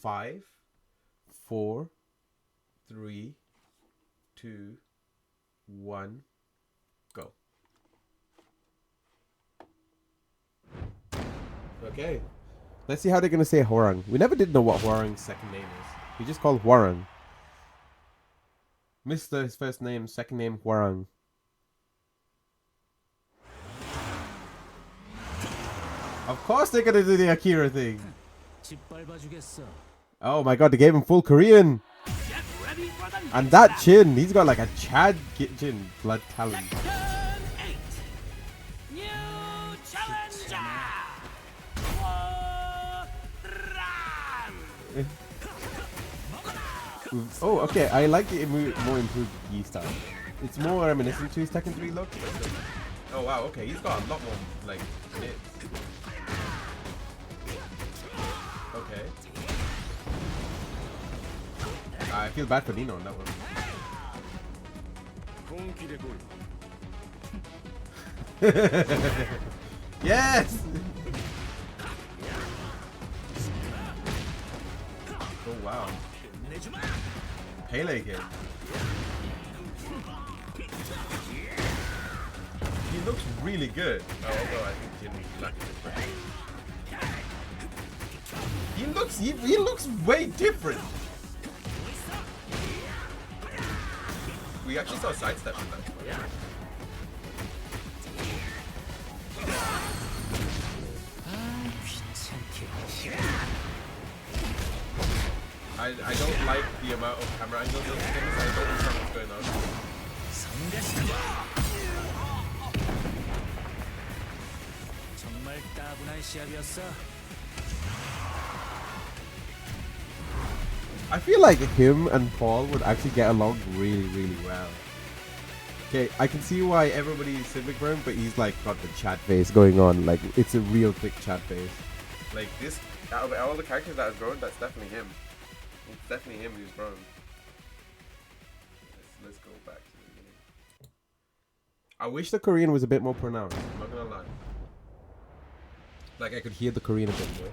5, 4, 3, 2, 1, go. Okay. Let's see how they're gonna say Hwoarang. We never did know what Hwoarang's second name is. We just called Hwoarang. Mr. his first name, second name Hwoarang. Of course they're gonna do the Akira thing. Oh my god, they gave him full Korean. And that chin, he's got like a Chad chin, blood talent. Oh, okay, I like the more improved Yi style. It's more reminiscent to his Tekken 3 look. Oh wow, okay, he's got a lot more, like, hits. Okay. I feel bad for Nino on that one. Yes! Oh wow. Pele kid. He looks really good. Oh, although I think Jin lacks it. He looks way different. We actually saw a sidestep in that. I don't like the amount of camera angles of things. I don't understand what's going on. I feel like him and Paul would actually get along really, really well. Okay, I can see why everybody's Civic for him, but he's like got the chat face going on. Like, it's a real thick chat face. Like this, out of all the characters that have grown, that's definitely him. It's definitely him who's grown. Let's go back to the beginning. I wish the Korean was a bit more pronounced. I'm not gonna lie. Like I could hear the Korean a bit more.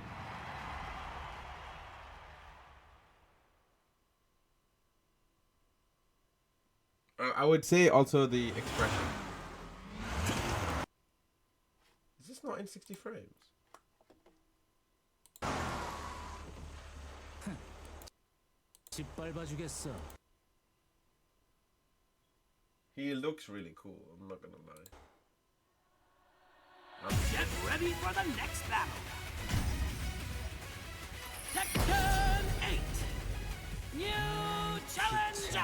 I would say also the expression. Is this not in 60 frames? He looks really cool, I'm not gonna lie. Get ready for the next battle. Tekken 8. New challenger.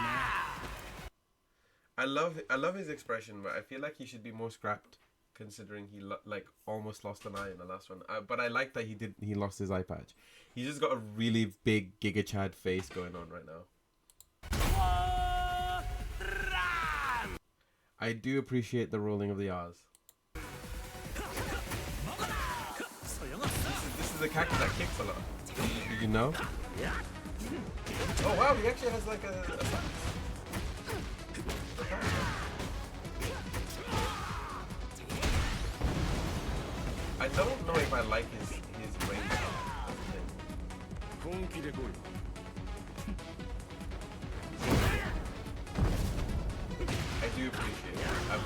I love his expression, but I feel like he should be more scrapped, considering he like almost lost an eye in the last one. But I like that he lost his eye patch. He's just got a really big Giga Chad face going on right now. Hwoarang. I do appreciate the rolling of the R's. This is a character that kicks a lot. Did you know? Oh wow, he actually has like a I don't know if I like his range.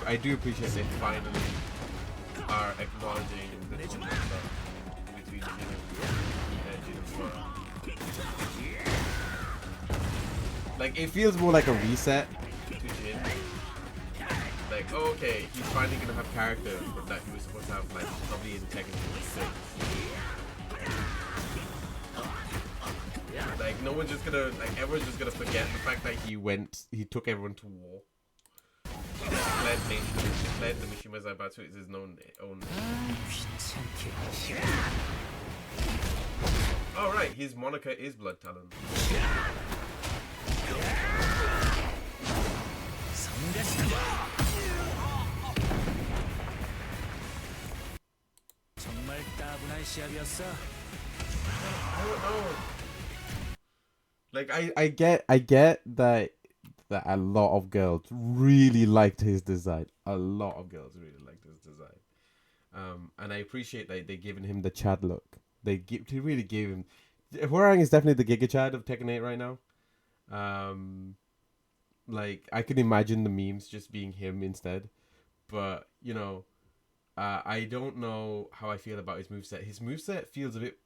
I do appreciate they finally are acknowledging this one stuff between Jin and Hwoarang. Like it feels more like a reset to Jin. Like, oh, okay, he's finally gonna have character that he was supposed to have like probably in Tekken 6. Like no one's just gonna everyone's just gonna forget the fact that he took everyone to war. Declared the Mishima Zaibatsu is his own. Oh right, his moniker is Blood Talon. I don't know. Like I get that a lot of girls really liked his design. A lot of girls really liked his design. And I appreciate that they given him the Chad look. They really gave him Hwoarang is definitely the Giga Chad of Tekken 8 right now. Like I can imagine the memes just being him instead. But I don't know how I feel about his moveset. His moveset feels a bit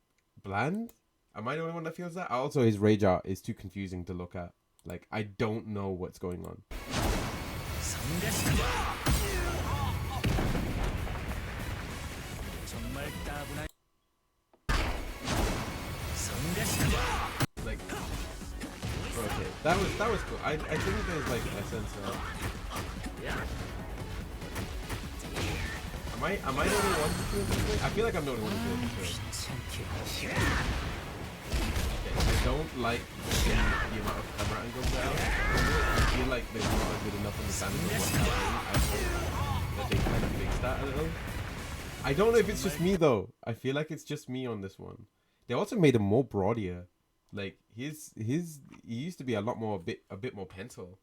bland. Am I the only one that feels that? Also, his rage art is too confusing to look at. Like I don't know what's going on. Like, okay, that was cool. I think there's like a sense of. Am I the only one who feels this way? I feel like I'm the only one who feels this way. Okay, I don't like the amount of camera angles there. I feel like there's not a good enough understanding of what's happening. I hope that they kind of fix that a little. I don't know if it's just me though. I feel like it's just me on this one. They also made him more broadier. Like his he used to be a bit more pencil.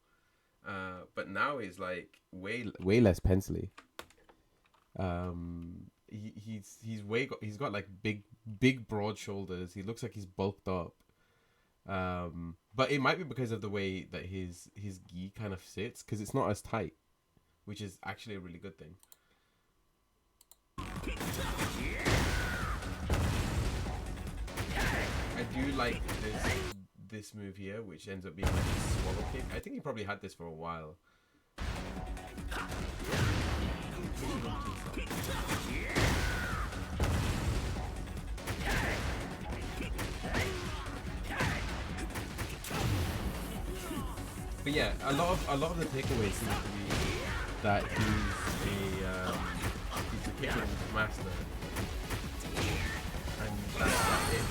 But now he's like way less pencily. He's got like big broad shoulders. He looks like he's bulked up. But it might be because of the way that his gi kind of sits, because it's not as tight, which is actually a really good thing. I do like this move here, which ends up being like a swallow kick. I think he probably had this for a while. But yeah, a lot of the takeaways seem to be that he's a kicking master, and that's it.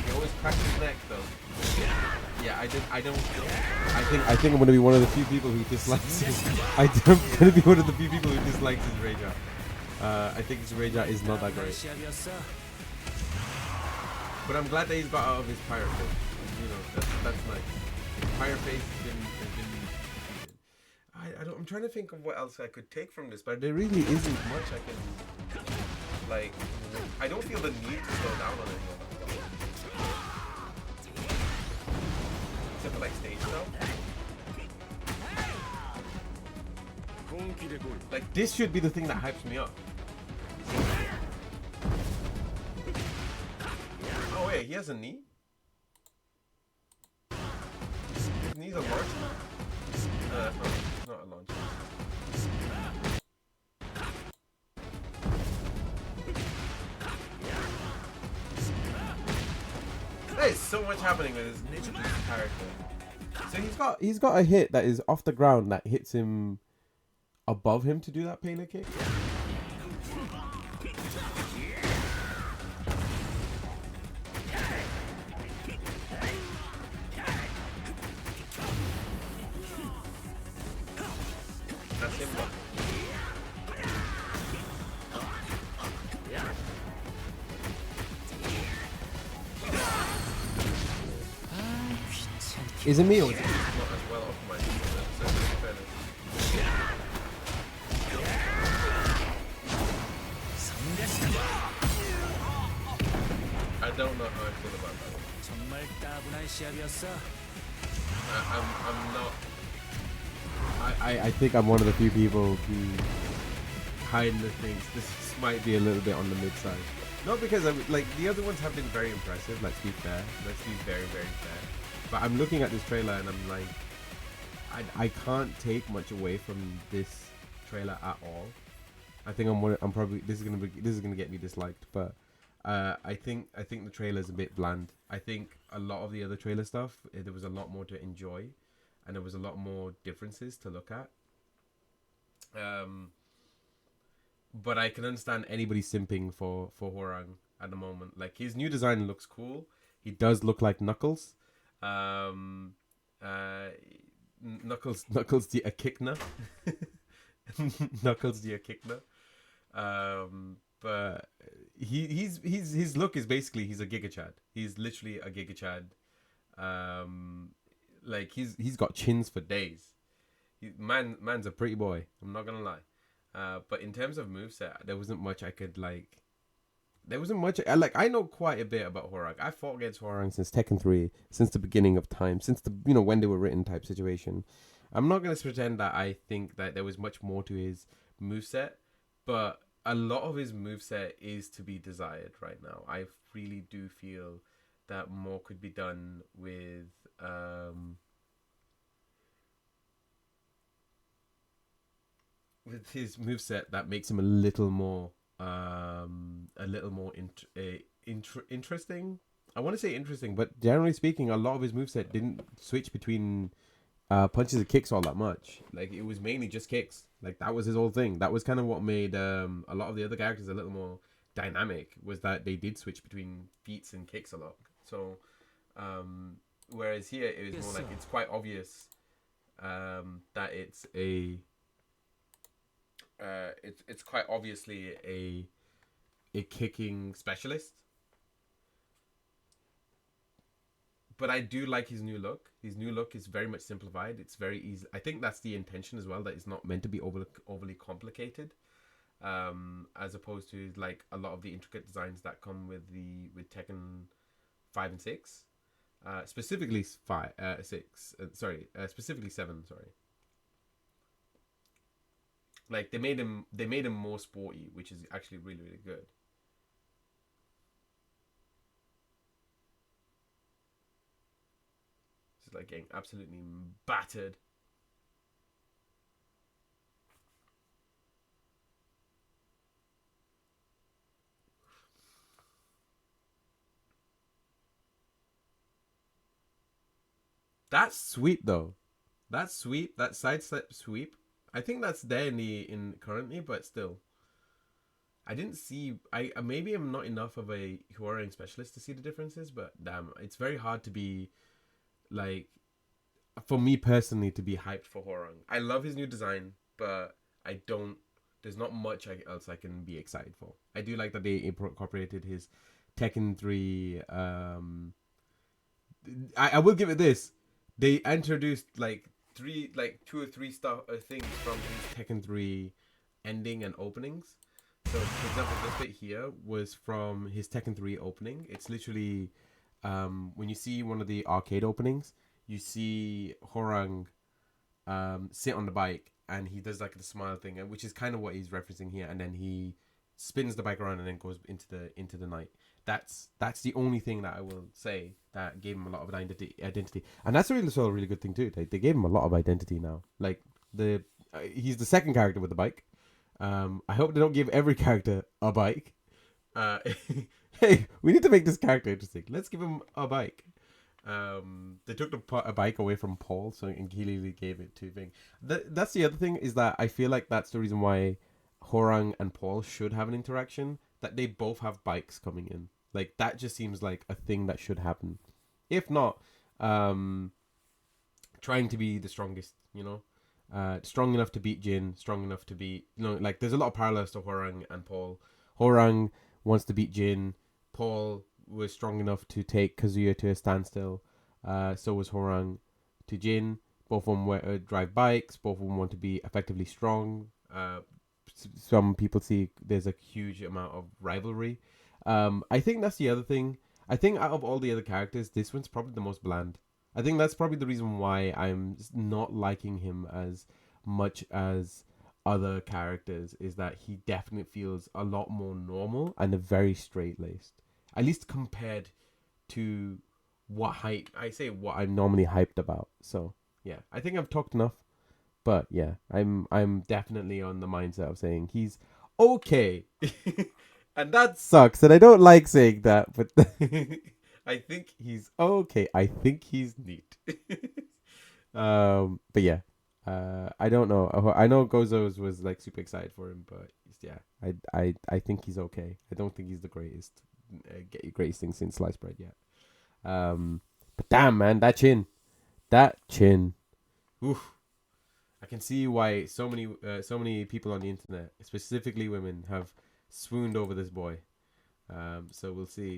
He always cracks his neck though. Yeah, I think I'm gonna be one of the few people who dislikes his. I'm gonna be one of the few people who dislikes his rage art. I think his rage art is not that great. But I'm glad that he's got out of his pirate face. That's nice. Pirate face has been. I'm trying to think of what else I could take from this, but there really isn't much I can. Like, I don't feel the need to slow down on any of that. Except for like stage stuff. Like this should be the thing that hypes me up. Oh wait, he has a knee? His knee's a launch? It's not a launch. There's so much happening with his character. So he's got a hit that is off the ground that hits him above him to do that painter kick. That's him. Is it me or is it not as well optimized? I don't know how I feel about that. I'm not. I think I'm one of the few people who kind of thinks this might be a little bit on the mid side. Not because I'm like the other ones have been very impressive. Let's be fair. Let's be very fair. But I'm looking at this trailer and I'm like, I can't take much away from this trailer at all. I think I'm probably this is gonna get me disliked, but I think the trailer is a bit bland. I think a lot of the other trailer stuff there was a lot more to enjoy, and there was a lot more differences to look at. But I can understand anybody simping for Hwoarang at the moment. Like his new design looks cool. He does look like Knuckles. Knuckles the Echidna. Knuckles the Echidna. But his look is basically he's a Giga Chad. He's literally a Giga Chad. Like he's got chins for days. Man's a pretty boy. I'm not gonna lie. But in terms of moveset, there wasn't much I could like there wasn't much. Like I know quite a bit about Hwoarang. I fought against Hwoarang since Tekken 3, since the beginning of time, since the when they were written type situation. I'm not gonna pretend that I think that there was much more to his moveset, but a lot of his moveset is to be desired right now. I really do feel that more could be done with his moveset that makes him a little more interesting. I want to say interesting, but generally speaking, a lot of his moveset didn't switch between punches and kicks all that much. Like it was mainly just kicks. Like that was his whole thing. That was kind of what made a lot of the other characters a little more dynamic. Was that they did switch between feats and kicks a lot. So whereas here it was more like it's quite obvious that it's quite obviously a kicking specialist. But I do like his new look. His new look is very much simplified. It's very easy. I think that's the intention as well. That it's not meant to be overly complicated, as opposed to like a lot of the intricate designs that come with Tekken 5 and 6, specifically specifically 7. Sorry, like they made him more sporty, which is actually really really good. Just like getting absolutely battered. That sweep though, that side step sweep. I think that's there in currently, but still, I didn't see. I maybe I'm not enough of a Hwoarang specialist to see the differences, but damn, it's very hard to be like for me personally to be hyped for Hwoarang. I love his new design, but I don't. There's not much else I can be excited for. I do like that they incorporated his Tekken 3. I will give it this. They introduced like two or three stuff things from his Tekken 3 ending and openings. So, for example, this bit here was from his Tekken 3 opening. It's literally when you see one of the arcade openings, you see Hwoarang sit on the bike and he does like the smile thing, which is kind of what he's referencing here. And then he spins the bike around and then goes into the night. That's the only thing that I will say that gave him a lot of identity, and that's really also a really good thing too. They gave him a lot of identity now. Like he's the second character with the bike. I hope they don't give every character a bike. Uh, hey, we need to make this character interesting. Let's give him a bike. They took a bike away from Paul, so and Keely gave it to Ving. That's the other thing is that I feel like that's the reason why Hwoarang and Paul should have an interaction. That they both have bikes coming in. Like that just seems like a thing that should happen. If not, trying to be the strongest, strong enough to beat Jin, strong enough to beat, like there's a lot of parallels to Hwoarang and Paul. Hwoarang wants to beat Jin. Paul was strong enough to take Kazuya to a standstill. So was Hwoarang to Jin. Both of them drive bikes. Both of them want to be effectively strong. Some people see there's a huge amount of rivalry. I think that's the other thing. I think out of all the other characters, this one's probably the most bland. I think that's probably the reason why I'm not liking him as much as other characters is that he definitely feels a lot more normal and a very straight laced. At least compared to what I'm normally hyped about. So yeah, I think I've talked enough. But yeah, I'm definitely on the mindset of saying he's okay. And that sucks, and I don't like saying that, but I think he's okay. I think he's neat. But yeah, I don't know. I know Gozo's was like super excited for him, but yeah, I think he's okay. I don't think he's the greatest thing since sliced bread yet. But damn, man, that chin. Oof. I can see why so many people on the internet, specifically women, have swooned over this boy. So we'll see.